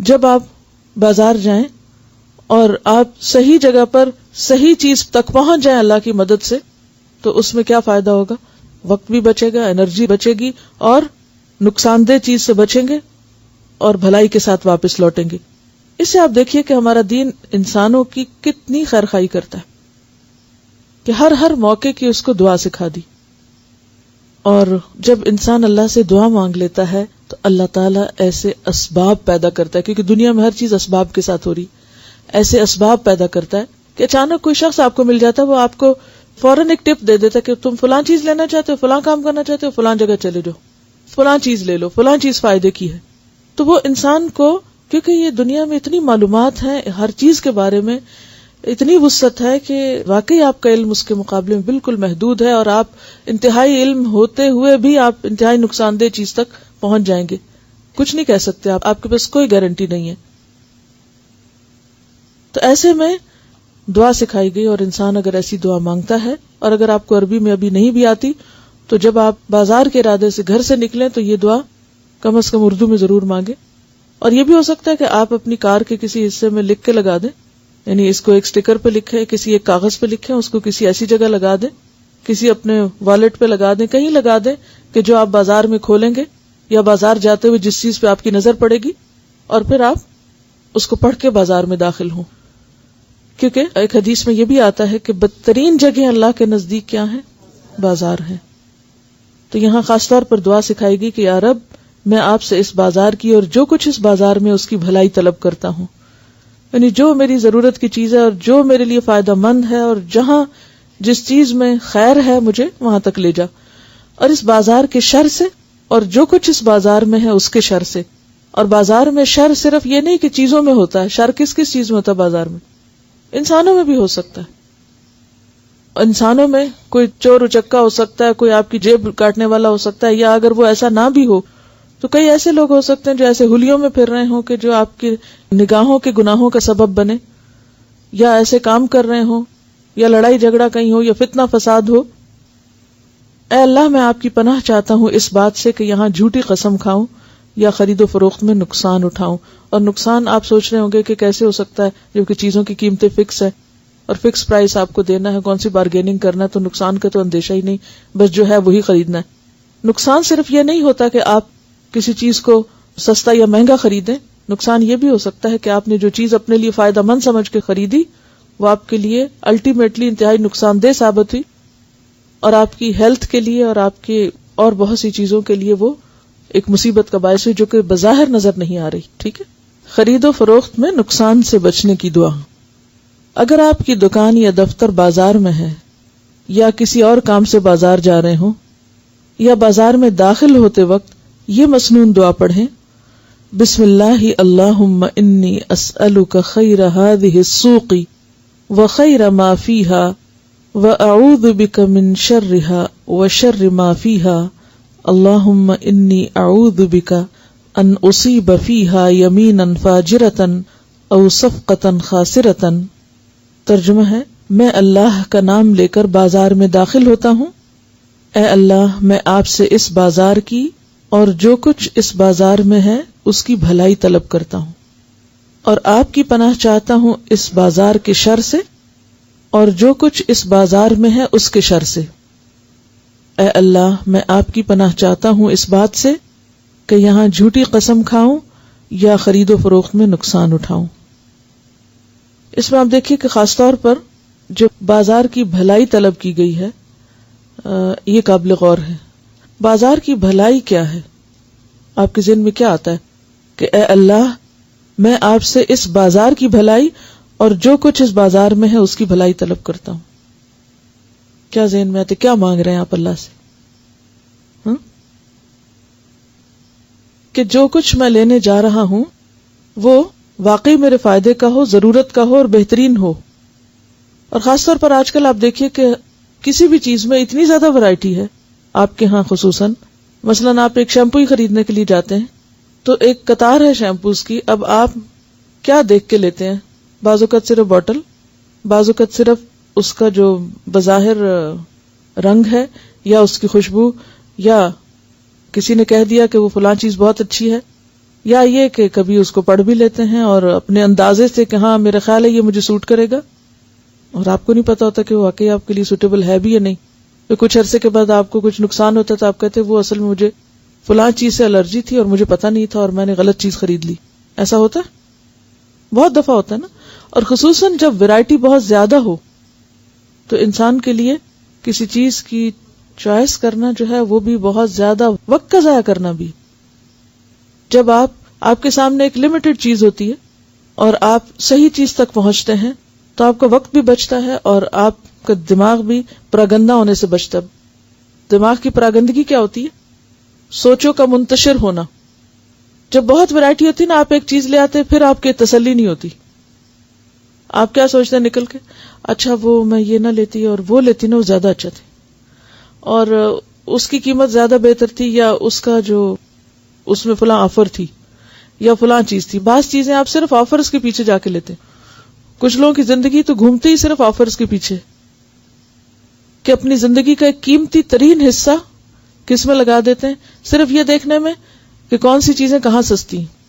جب آپ بازار جائیں اور آپ صحیح جگہ پر صحیح چیز تک پہنچ جائیں اللہ کی مدد سے، تو اس میں کیا فائدہ ہوگا؟ وقت بھی بچے گا، انرجی بچے گی، اور نقصان دہ چیز سے بچیں گے اور بھلائی کے ساتھ واپس لوٹیں گے. اس سے آپ دیکھیے کہ ہمارا دین انسانوں کی کتنی خیرخواہی کرتا ہے کہ ہر موقع کی اس کو دعا سکھا دی. اور جب انسان اللہ سے دعا مانگ لیتا ہے تو اللہ تعالیٰ ایسے اسباب پیدا کرتا ہے، کیونکہ دنیا میں ہر چیز اسباب کے ساتھ ہو رہی، ایسے اسباب پیدا کرتا ہے کہ اچانک کوئی شخص آپ کو مل جاتا ہے، وہ آپ کو فوراً ایک ٹپ دے دیتا ہے کہ تم فلاں چیز لینا چاہتے ہو، فلاں کام کرنا چاہتے ہو، فلاں جگہ چلے جاؤ، فلاں چیز لے لو، فلاں چیز فائدے کی ہے. تو وہ انسان کو، کیونکہ یہ دنیا میں اتنی معلومات ہیں ہر چیز کے بارے میں، اتنی وسعت ہے کہ واقعی آپ کا علم اس کے مقابلے میں بالکل محدود ہے، اور آپ انتہائی علم ہوتے ہوئے بھی آپ انتہائی نقصان دہ چیز تک پہنچ جائیں گے. کچھ نہیں کہہ سکتے آپ کے پاس کوئی گارنٹی نہیں ہے. تو ایسے میں دعا سکھائی گئی، اور انسان اگر ایسی دعا مانگتا ہے، اور اگر آپ کو عربی میں ابھی نہیں بھی آتی تو جب آپ بازار کے ارادے سے گھر سے نکلیں تو یہ دعا کم از کم اردو میں ضرور مانگیں. اور یہ بھی ہو سکتا ہے کہ آپ اپنی کار کے کسی حصے میں لکھ کے لگا دیں، یعنی اس کو ایک سٹیکر پہ لکھیں، کسی ایک کاغذ پہ لکھیں، اس کو کسی ایسی جگہ لگا دیں، کسی اپنے والیٹ پہ لگا دیں، کہیں لگا دیں کہ جو آپ بازار میں کھولیں گے یا بازار جاتے ہوئے جس چیز پہ آپ کی نظر پڑے گی، اور پھر آپ اس کو پڑھ کے بازار میں داخل ہوں. کیونکہ ایک حدیث میں یہ بھی آتا ہے کہ بدترین جگہ اللہ کے نزدیک کیا ہیں؟ بازار ہیں. تو یہاں خاص طور پر دعا سکھائے گی کہ یا رب، میں آپ سے اس بازار کی اور جو کچھ اس بازار میں اس کی بھلائی طلب کرتا ہوں، یعنی جو میری ضرورت کی چیز ہے اور جو میرے لیے فائدہ مند ہے، اور جہاں جس چیز میں خیر ہے مجھے وہاں تک لے جا، اور اس بازار کے شر سے اور جو کچھ اس بازار میں ہے اس کے شر سے. اور بازار میں شر صرف یہ نہیں کہ چیزوں میں ہوتا ہے، شر کس کس چیز میں ہوتا ہے بازار میں؟ انسانوں میں بھی ہو سکتا ہے. انسانوں میں کوئی چور اچکا ہو سکتا ہے، کوئی آپ کی جیب کاٹنے والا ہو سکتا ہے، یا اگر وہ ایسا نہ بھی ہو تو کئی ایسے لوگ ہو سکتے ہیں جو ایسے ہولیوں میں پھر رہے ہوں کہ جو آپ کی نگاہوں کے گناہوں کا سبب بنے، یا ایسے کام کر رہے ہوں، یا لڑائی جھگڑا کہیں ہو، یا فتنہ فساد ہو. اے اللہ، میں آپ کی پناہ چاہتا ہوں اس بات سے کہ یہاں جھوٹی قسم کھاؤں یا خرید و فروخت میں نقصان اٹھاؤں. اور نقصان آپ سوچ رہے ہوں گے کہ کیسے ہو سکتا ہے جبکہ چیزوں کی قیمتیں فکس ہے اور فکس پرائس آپ کو دینا ہے، کون سی بارگیننگ کرنا ہے، تو نقصان کا تو اندیشہ ہی نہیں، بس جو ہے وہی خریدنا ہے. نقصان صرف یہ نہیں ہوتا کہ آپ کسی چیز کو سستا یا مہنگا خریدیں، نقصان یہ بھی ہو سکتا ہے کہ آپ نے جو چیز اپنے لیے فائدہ مند سمجھ کے خریدی وہ آپ کے لیے الٹیمیٹلی انتہائی نقصان دہ ثابت ہوئی، اور آپ کی ہیلتھ کے لیے اور آپ کے اور بہت سی چیزوں کے لیے وہ ایک مصیبت کا باعث ہوئی جو کہ بظاہر نظر نہیں آ رہی. ٹھیک ہے. خرید و فروخت میں نقصان سے بچنے کی دعا. اگر آپ کی دکان یا دفتر بازار میں ہے، یا کسی اور کام سے بازار جا رہے ہوں، یا بازار میں داخل ہوتے وقت یہ مسنون دعا پڑھیں: بسم اللہ اللہم انی اسألک خیر هذه السوق وخیر ما فیها واعوذ بک من شرها وشر ما فیها اللہم انی اعوذ بک ان اصیب فیها یمینا فاجرتا او صفقتا خاسرتا. ترجمہ ہے: میں اللہ کا نام لے کر بازار میں داخل ہوتا ہوں، اے اللہ میں آپ سے اس بازار کی اور جو کچھ اس بازار میں ہے اس کی بھلائی طلب کرتا ہوں، اور آپ کی پناہ چاہتا ہوں اس بازار کے شر سے اور جو کچھ اس بازار میں ہے اس کے شر سے. اے اللہ میں آپ کی پناہ چاہتا ہوں اس بات سے کہ یہاں جھوٹی قسم کھاؤں یا خرید و فروخت میں نقصان اٹھاؤں. اس میں آپ دیکھیے کہ خاص طور پر جو بازار کی بھلائی طلب کی گئی ہے یہ قابل غور ہے. بازار کی بھلائی کیا ہے؟ آپ کے ذہن میں کیا آتا ہے کہ اے اللہ میں آپ سے اس بازار کی بھلائی اور جو کچھ اس بازار میں ہے اس کی بھلائی طلب کرتا ہوں؟ کیا ذہن میں آتے؟ کیا مانگ رہے ہیں آپ اللہ سے؟ کہ جو کچھ میں لینے جا رہا ہوں وہ واقعی میرے فائدے کا ہو، ضرورت کا ہو اور بہترین ہو. اور خاص طور پر آج کل آپ دیکھیے کہ کسی بھی چیز میں اتنی زیادہ ورائٹی ہے آپ کے ہاں خصوصاً. مثلاً آپ ایک شیمپو ہی خریدنے کے لیے جاتے ہیں تو ایک قطار ہے شیمپوز کی. اب آپ کیا دیکھ کے لیتے ہیں؟ بعض اوقات صرف باٹل، بعض اوقات صرف اس کا جو بظاہر رنگ ہے یا اس کی خوشبو، یا کسی نے کہہ دیا کہ وہ فلاں چیز بہت اچھی ہے یا یہ کہ کبھی اس کو پڑھ بھی لیتے ہیں اور اپنے اندازے سے کہ ہاں میرا خیال ہے یہ مجھے سوٹ کرے گا، اور آپ کو نہیں پتا ہوتا کہ وہ واقعی آپ کے لیے سوٹیبل ہے بھی یا نہیں. پھر کچھ عرصے کے بعد آپ کو کچھ نقصان ہوتا ہے تو آپ کہتے وہ اصل میں مجھے فلاں چیز سے الرجی تھی اور مجھے پتا نہیں تھا اور میں نے غلط چیز خرید لی. ایسا ہوتا ہے، بہت دفعہ ہوتا ہے نا. اور خصوصاً جب ویرائٹی بہت زیادہ ہو تو انسان کے لیے کسی چیز کی چوائس کرنا جو ہے وہ بھی بہت زیادہ وقت کا ضائع کرنا بھی. جب آپ کے سامنے ایک لمیٹڈ چیز ہوتی ہے اور آپ صحیح چیز تک پہنچتے ہیں تو آپ کا وقت بھی بچتا ہے اور آپ کا دماغ بھی پراگندہ ہونے سے بچتا ہے. دماغ کی پراگندگی کیا ہوتی ہے؟ سوچوں کا منتشر ہونا. جب بہت ویرائٹی ہوتی ہے نا، آپ ایک چیز لے آتے پھر آپ کی تسلی نہیں ہوتی. آپ کیا سوچتے ہیں نکل کے، اچھا وہ میں یہ نہ لیتی اور وہ لیتی نا وہ زیادہ اچھا تھی، اور اس کی قیمت زیادہ بہتر تھی، یا اس کا جو اس میں فلاں آفر تھی یا فلاں چیز تھی. بعض چیزیں آپ صرف آفرز کے پیچھے جا کے لیتے. کچھ لوگوں کی زندگی تو گھومتے ہی صرف آفرز کے پیچھے، کہ اپنی زندگی کا ایک قیمتی ترین حصہ کس میں لگا دیتے ہیں؟ صرف یہ دیکھنے میں کہ کون سی چیزیں کہاں سستی ہیں.